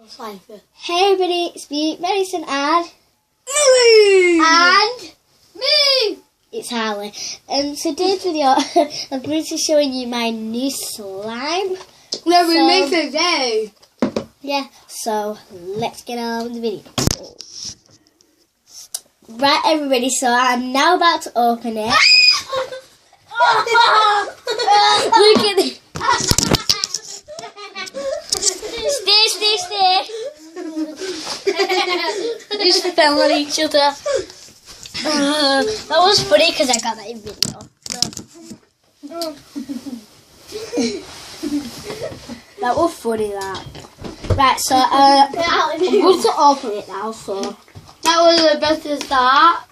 Hey everybody, it's me, Madison, and Ellie! And me! It's Harley. And today's video, I'm going to be showing you my new slime. No, we make it today. Yeah, so let's get on with the video. Right everybody, so I'm now about to open it. Look at this. Stay. Just fell on each other. That was funny because I got that in video. That was funny, that. Right, so I'm going to open it now, so. That was the best start.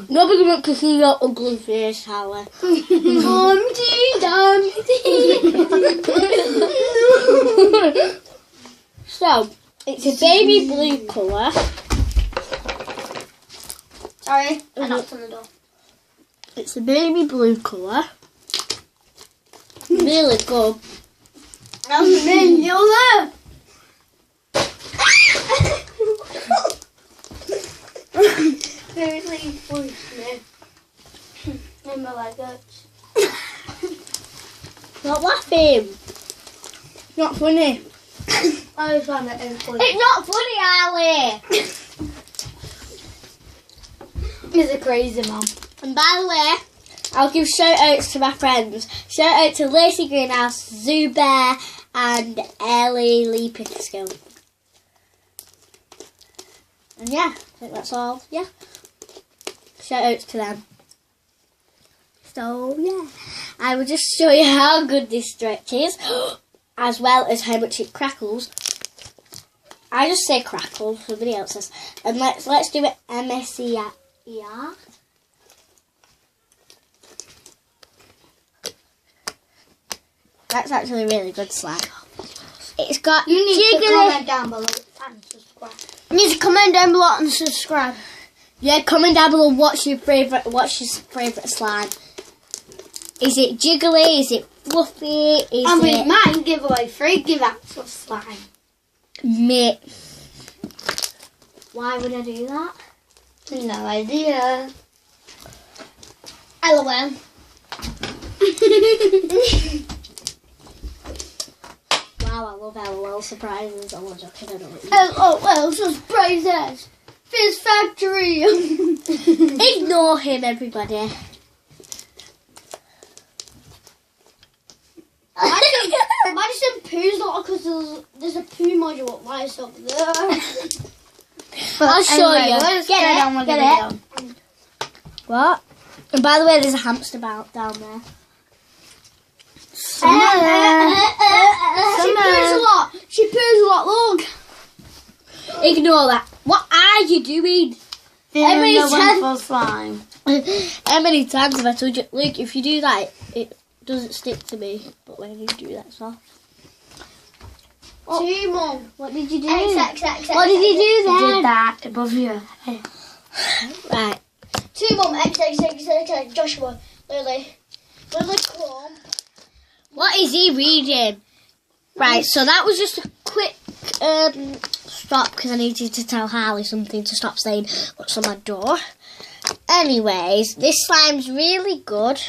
Nobody wants to see your ugly face, Harley. So, it's a baby blue colour. Sorry, I knocked on the door. It's a baby blue colour. Really good. That was me, Yola. Seriously, pushed me. In my legs. Not laughing. Not funny. I found it funny. It's not funny, Ali. He's a crazy mum. And by the way, I'll give shout outs to my friends. Shout out to Lacie Greenhouse, Zubair, and Ellie pickaskill. And yeah, I think that's all. Yeah. Shout outs to them. So yeah, I will just show you how good this stretch is, as well as how much it crackles. I just say crackle, somebody else says. And let's do it MSCR. That's actually really good slime. It's got You need jiggly. to comment down below and subscribe. You need to comment down below and subscribe. Yeah, comment down below what's your favourite slime. Is it jiggly? Is it fluffy? And we might give away free giveouts of slime. Mate. Why would I do that? No idea. LOL. Wow, I love LOL surprises. I'm not joking, I don't. LOL surprises. Fizz Factory. Ignore him, everybody. Madison poos a lot because there's a poo module at lights up there. I'll show you. Get it. What? And by the way, there's a hamster down there. She poos a lot. She poos a lot. Look. Ignore that. What are you doing? How many times have I told you? Look, if you do that, it doesn't stick to me. But when you do that, so. Oh. Two more. What did you do? What did you do then? I did that above your head. Right. Two more. X. Joshua. Lily. Clump. What is he reading? Right, so that was just a quick stop because I needed to tell Harley something to stop saying what's on my door. Anyways, this slime's really good.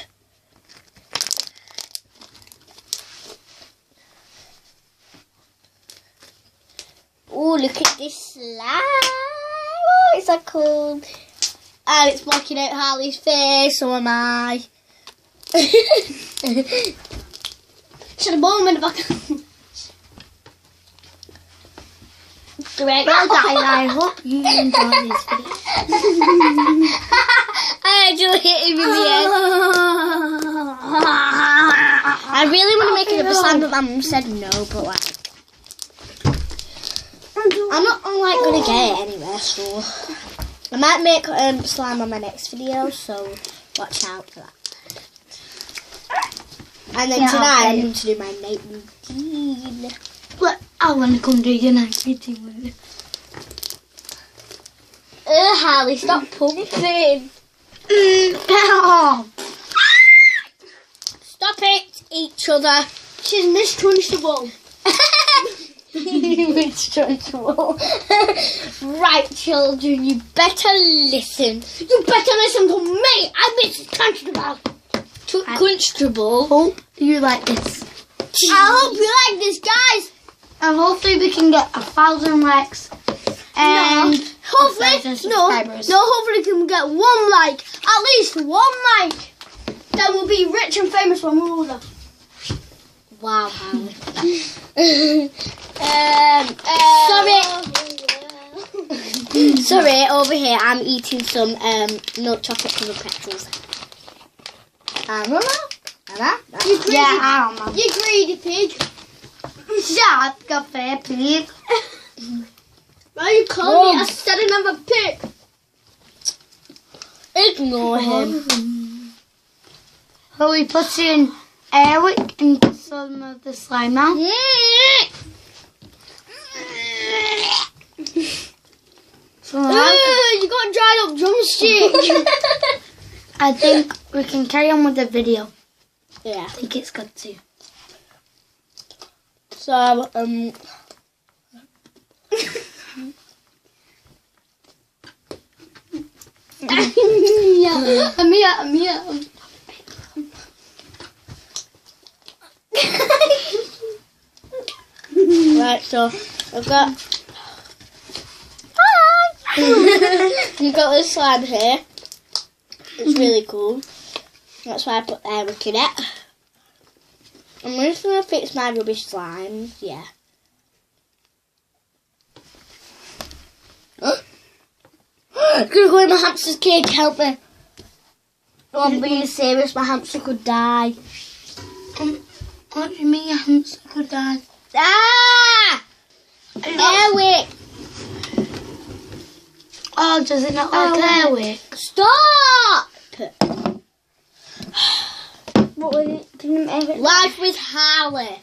Oh, look at this slime. Oh, it's so cool. And it's blocking out Harley's face, so am I. Should have bought him in the back. Great. Well done, I hope you enjoy this video. I actually hit him in the head. I really want to make it up a slime, but my mum said no, but like, I'm not like going to get it anywhere, so I might make slime on my next video, so watch out for that. And then tonight I'm going to do my night routine. But I want to come do your night routine with you. Harley, stop pumping. Get off. each other. She's mistrustable. Mistrustable. Right, children, you better listen. You better listen to me. I'm mistrustable. Constable. Hope you like this. I hope you like this, guys. And hopefully we can get 1,000 likes. And hopefully, 1,000 subscribers. hopefully we can get 1 like. At least 1 like. Then we'll be rich and famous when we're older. Wow, Harley. Sorry, over here I'm eating some milk chocolate covered pretzels. You greedy, Yeah, I you greedy pig. Shut up, cafe, pig. Why you call me? I said another pig. Ignore him. So we put in Eric into some of the slime now. So You got dried up drumstick. I think we can carry on with the video. Yeah. I think it's good too. So, I'm here. right, so I've got... Hi! You've got this slime here. It's really cool. That's why I put Eric in it. I'm just going to fix my rubbish slimes, yeah. I'm going to go in my hamster's cage, help me. Oh, I'm being serious, my hamster could die. What do you mean your hamster could die? Ah! Eric! Oh, does it not like Eric? Stop! What was it? Can you make it? Life with Harley.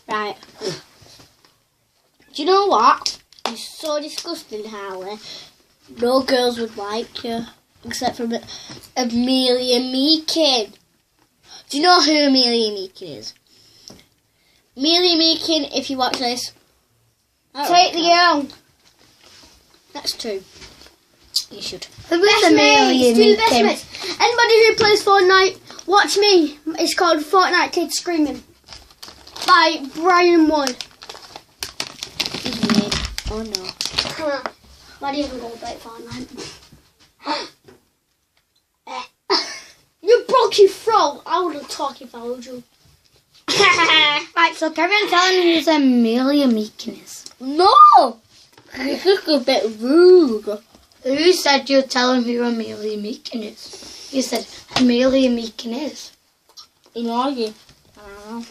Right. Do you know what? You're so disgusting, Harley. No girls would like you. Except for Amelia Meakin. Do you know who Amelia Meakin is? Amelia Meakin, if you watch this, Take the L. that's true. You should. Who is Best Amelia mates. Do the best Meakin? mates. Anybody who plays Fortnite, watch me. It's called Fortnite Kids Screaming by Brian Wood. He's weird. Oh no. Why do you even go play Fortnite? You broke your throat. I would have talked if I was you. Right, so carry on telling me who's Amelia Meakin is. No! This is a bit rude. Who said you're telling who Amelia Meakin is? You said Amelia Meakin is. Ignore you. I don't know.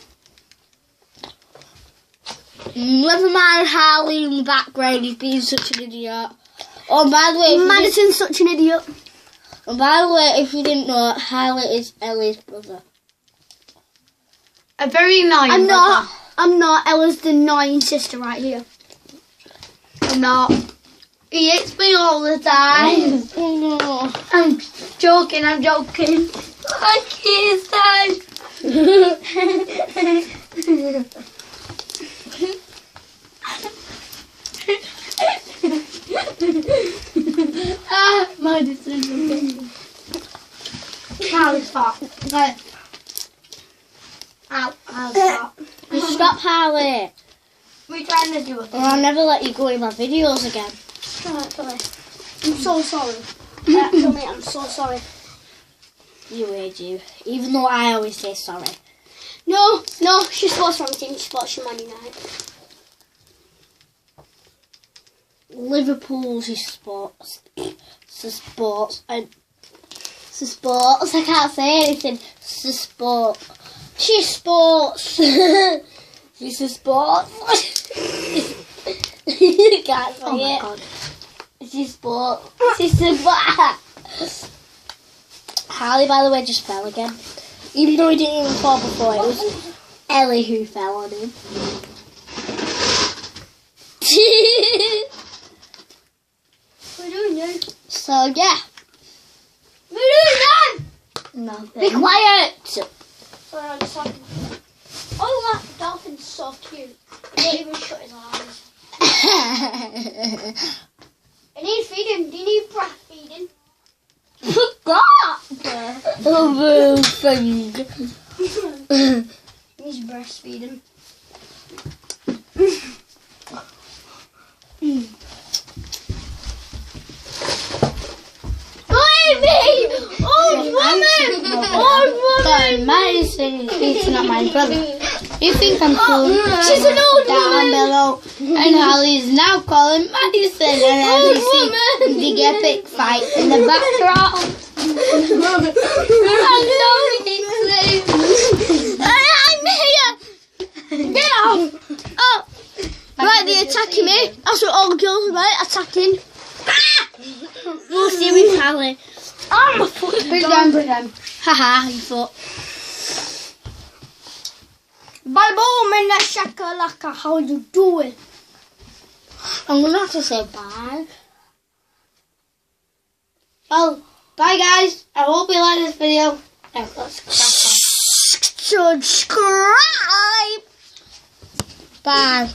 Never mind Harley in the background, he's being such an idiot. Oh, and by the way, Madison's such an idiot. and by the way, if you didn't know, Harley is Ellie's brother. A very annoying I'm brother. not. I'm not. Ella's the annoying sister right here. I'm not. He hits me all the time. Oh no. I'm joking. I kiss my decision. Carly's fault. Right. Ow, stop. Stop, Harley. We're trying to do it. Or I'll never let you go in my videos again. I'm so sorry. Actually, I'm so sorry. You weird, you. Even though I always say sorry. No, she sports from team. She sports Man United. Liverpool's his sports. Sports. Sports. I can't say anything. Sport. She's sports. She's a sports. You can't say Oh my it. god. She's sports. She's a sports. Harley, by the way, just fell again. Even though he didn't even fall before, it was Ellie who fell on him. What are you doing, dude? So, yeah. Nothing. Be quiet. Sorry, I'm just having... Oh, that dolphin's so cute. He didn't even shut his eyes. I need feeding. Do you need breastfeeding? Oh, thing. He's breastfeeding. Old woman! Sorry, Madison is beating up my brother. You think I'm cool? She's an old Down woman! below. And Harley is now calling Madison. And as you see, the epic fight in the background. I'm I'm here. Get off. Oh. Right, they're attacking me. That's what all the girls are like, attacking. We'll see with Harley. Oh, my foot. Put down. Haha, you thought. Bye boom in the shakalaka. How you doing? I'm going to have to say bye. Well, bye guys. I hope you like this video. Now let's crack on. Subscribe. Bye.